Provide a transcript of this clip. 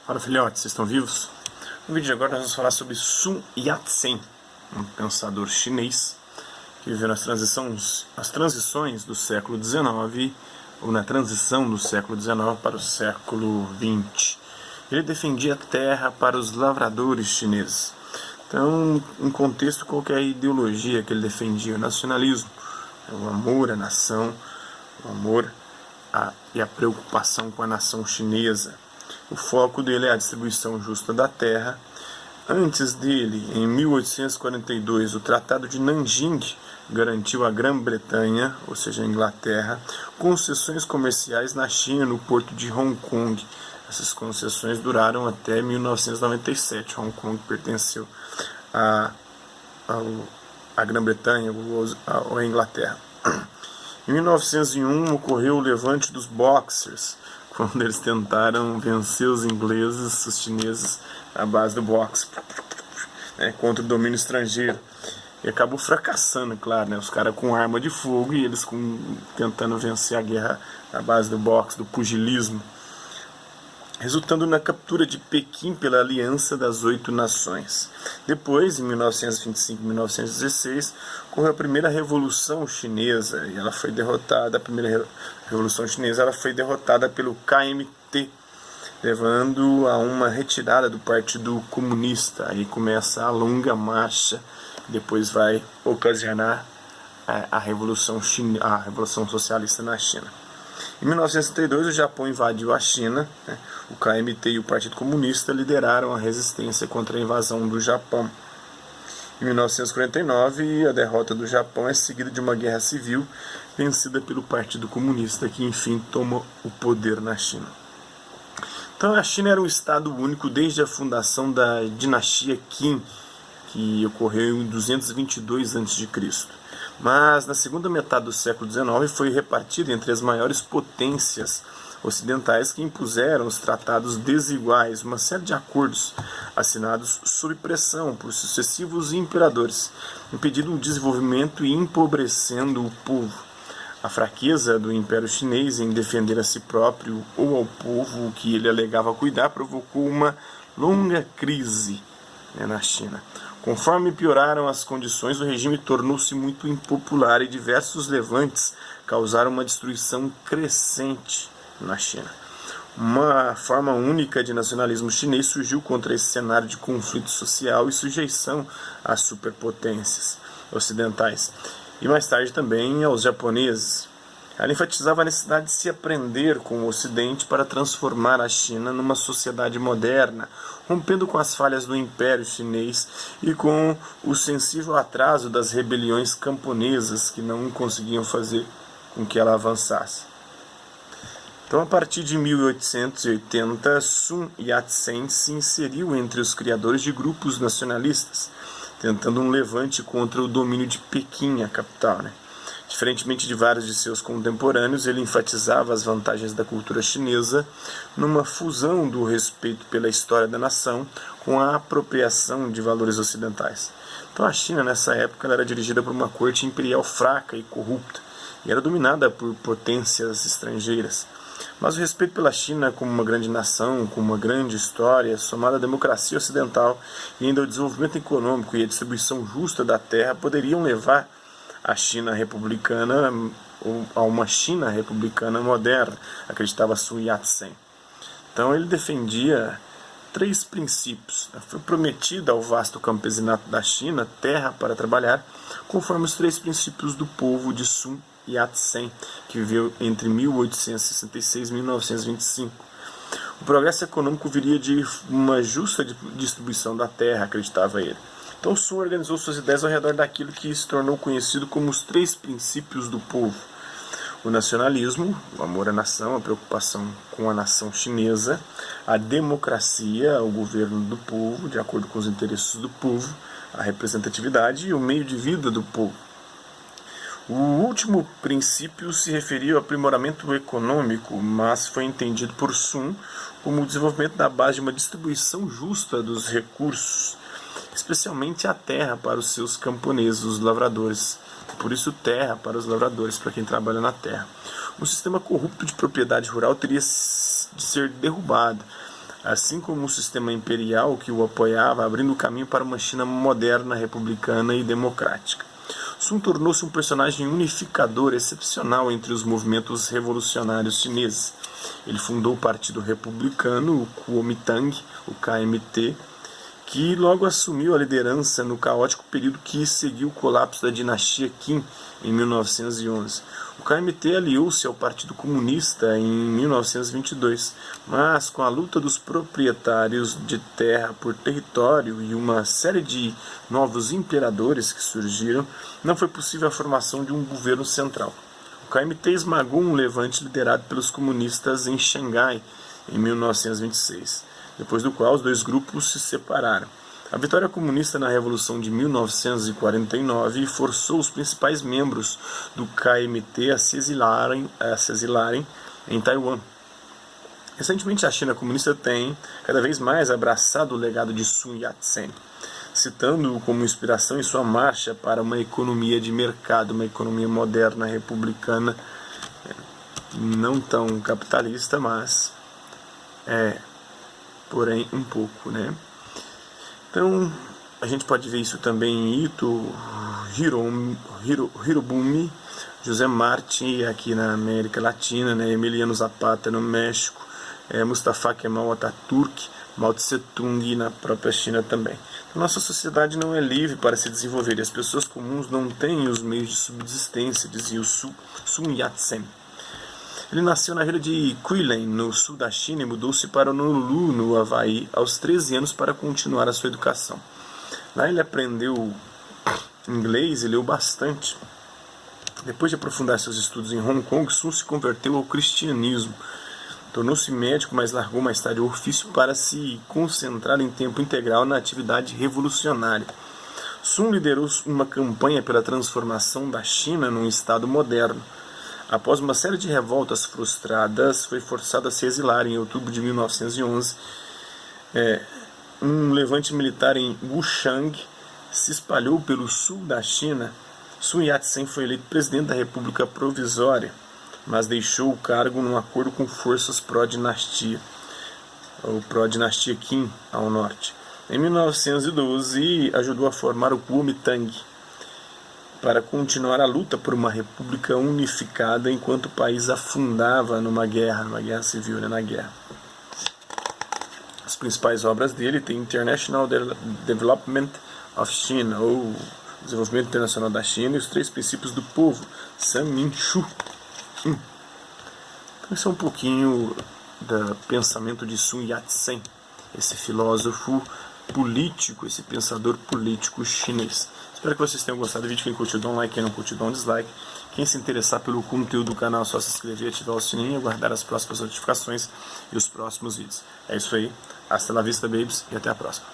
Fala, filhotes, vocês estão vivos? No vídeo de agora nós vamos falar sobre Sun Yat-sen, um pensador chinês que viveu nas transições do século XIX, ou na transição do século XIX para o século XX. Ele defendia a terra para os lavradores chineses. Então, em contexto, qual que é a ideologia que ele defendia? O nacionalismo, o amor à nação, o amor e a preocupação com a nação chinesa. O foco dele é a distribuição justa da terra. Antes dele, em 1842, o Tratado de Nanjing garantiu à Grã-Bretanha, ou seja, a Inglaterra, concessões comerciais na China, no porto de Hong Kong. Essas concessões duraram até 1997. Hong Kong pertenceu à Grã-Bretanha ou à Inglaterra. Em 1901 ocorreu o levante dos Boxers, quando eles tentaram vencer os ingleses, os chineses, à base do boxe, contra o domínio estrangeiro. E acabou fracassando, claro, os caras com arma de fogo e eles tentando vencer a guerra à base do boxe, do pugilismo, resultando na captura de Pequim pela Aliança das Oito Nações. Depois, em 1925 e 1916, ocorreu a primeira Revolução Chinesa, e ela foi derrotada, a primeira Revolução Chinesa ela foi derrotada pelo KMT, levando a uma retirada do Partido Comunista. Aí começa a longa marcha, depois vai ocasionar a Revolução Socialista na China. Em 1962, o Japão invadiu a China. O KMT e o Partido Comunista lideraram a resistência contra a invasão do Japão. Em 1949, a derrota do Japão é seguida de uma guerra civil vencida pelo Partido Comunista, que enfim toma o poder na China. Então, a China era um estado único desde a fundação da dinastia Qin, que ocorreu em 222 a.C. Mas na segunda metade do século XIX foi repartida entre as maiores potências ocidentais que impuseram os tratados desiguais, uma série de acordos assinados sob pressão por sucessivos imperadores, impedindo o desenvolvimento e empobrecendo o povo. A fraqueza do Império Chinês em defender a si próprio ou ao povo que ele alegava cuidar provocou uma longa crise na China. Conforme pioraram as condições, o regime tornou-se muito impopular e diversos levantes causaram uma destruição crescente na China. Uma forma única de nacionalismo chinês surgiu contra esse cenário de conflito social e sujeição às superpotências ocidentais, e mais tarde também aos japoneses. Ela enfatizava a necessidade de se aprender com o Ocidente para transformar a China numa sociedade moderna, rompendo com as falhas do Império Chinês e com o sensível atraso das rebeliões camponesas que não conseguiam fazer com que ela avançasse. Então, a partir de 1880, Sun Yat-sen se inseriu entre os criadores de grupos nacionalistas, tentando um levante contra o domínio de Pequim, a capital. Diferentemente de vários de seus contemporâneos, ele enfatizava as vantagens da cultura chinesa numa fusão do respeito pela história da nação com a apropriação de valores ocidentais. Então a China, nessa época, ela era dirigida por uma corte imperial fraca e corrupta, e era dominada por potências estrangeiras. Mas o respeito pela China como uma grande nação, com uma grande história, somada à democracia ocidental e ainda ao desenvolvimento econômico e à distribuição justa da terra, poderiam levar a China republicana, ou a uma China republicana moderna, acreditava Sun Yat-sen. Então ele defendia 3 princípios. Foi prometida ao vasto campesinato da China terra para trabalhar, conforme os 3 princípios do povo de Sun Yat-sen, que viveu entre 1866 e 1925. O progresso econômico viria de uma justa distribuição da terra, acreditava ele. Então Sun organizou suas ideias ao redor daquilo que se tornou conhecido como os 3 princípios do povo: o nacionalismo, o amor à nação, a preocupação com a nação chinesa; a democracia, o governo do povo, de acordo com os interesses do povo; a representatividade e o meio de vida do povo. O último princípio se referia ao aprimoramento econômico, mas foi entendido por Sun como o desenvolvimento da base de uma distribuição justa dos recursos, especialmente a terra para os seus camponeses, os lavradores. Por isso, terra para os lavradores, para quem trabalha na terra. Um sistema corrupto de propriedade rural teria de ser derrubado. assim como o sistema imperial que o apoiava, abrindo o caminho para uma China moderna, republicana e democrática. Sun tornou-se um personagem unificador excepcional entre os movimentos revolucionários chineses. Ele fundou o Partido Republicano, o Kuomintang, o KMT, que logo assumiu a liderança no caótico período que seguiu o colapso da dinastia Qin em 1911. O KMT aliou-se ao Partido Comunista em 1922, mas com a luta dos proprietários de terra por território e uma série de novos imperadores que surgiram, não foi possível a formação de um governo central. O KMT esmagou um levante liderado pelos comunistas em Xangai em 1926, depois do qual os dois grupos se separaram. A vitória comunista na Revolução de 1949 forçou os principais membros do KMT a se exilarem em Taiwan. Recentemente, a China comunista tem cada vez mais abraçado o legado de Sun Yat-sen, citando-o como inspiração em sua marcha para uma economia de mercado, uma economia moderna, republicana, não tão capitalista, mas porém um pouco, né? Então, a gente pode ver isso também em Ito Hirobumi, José Marti aqui na América Latina, né? Emiliano Zapata no México, Mustafa Kemal Atatürk, Mao Tse Tung na própria China também. Então, nossa sociedade não é livre para se desenvolver e as pessoas comuns não têm os meios de subsistência, dizia o Sun Yat-sen. Ele nasceu na vila de Guilin, no sul da China, e mudou-se para Honolulu, no Havaí, aos 13 anos para continuar a sua educação. Lá ele aprendeu inglês e leu bastante. Depois de aprofundar seus estudos em Hong Kong, Sun se converteu ao cristianismo. Tornou-se médico, mas largou mais tarde o ofício para se concentrar em tempo integral na atividade revolucionária. Sun liderou uma campanha pela transformação da China num Estado moderno. Após uma série de revoltas frustradas, foi forçado a se exilar em outubro de 1911. Um levante militar em Wuchang se espalhou pelo sul da China. Sun Yat-sen foi eleito presidente da República Provisória, mas deixou o cargo num acordo com forças pró-dinastia, ou pró-dinastia Qin ao norte. Em 1912, ajudou a formar o Kuomintang, para continuar a luta por uma república unificada enquanto o país afundava numa guerra civil, na guerra. As principais obras dele tem International Development of China, ou Desenvolvimento Internacional da China, e os 3 princípios do povo, Sanminchu. Então esse é um pouquinho do pensamento de Sun Yat-sen, esse filósofo político, esse pensador político chinês. Espero que vocês tenham gostado do vídeo. Quem curtiu, dá um like. Quem não curtiu, dá um dislike. Quem se interessar pelo conteúdo do canal, é só se inscrever, ativar o sininho e aguardar as próximas notificações e os próximos vídeos. É isso aí. Hasta la vista, babies, e até a próxima.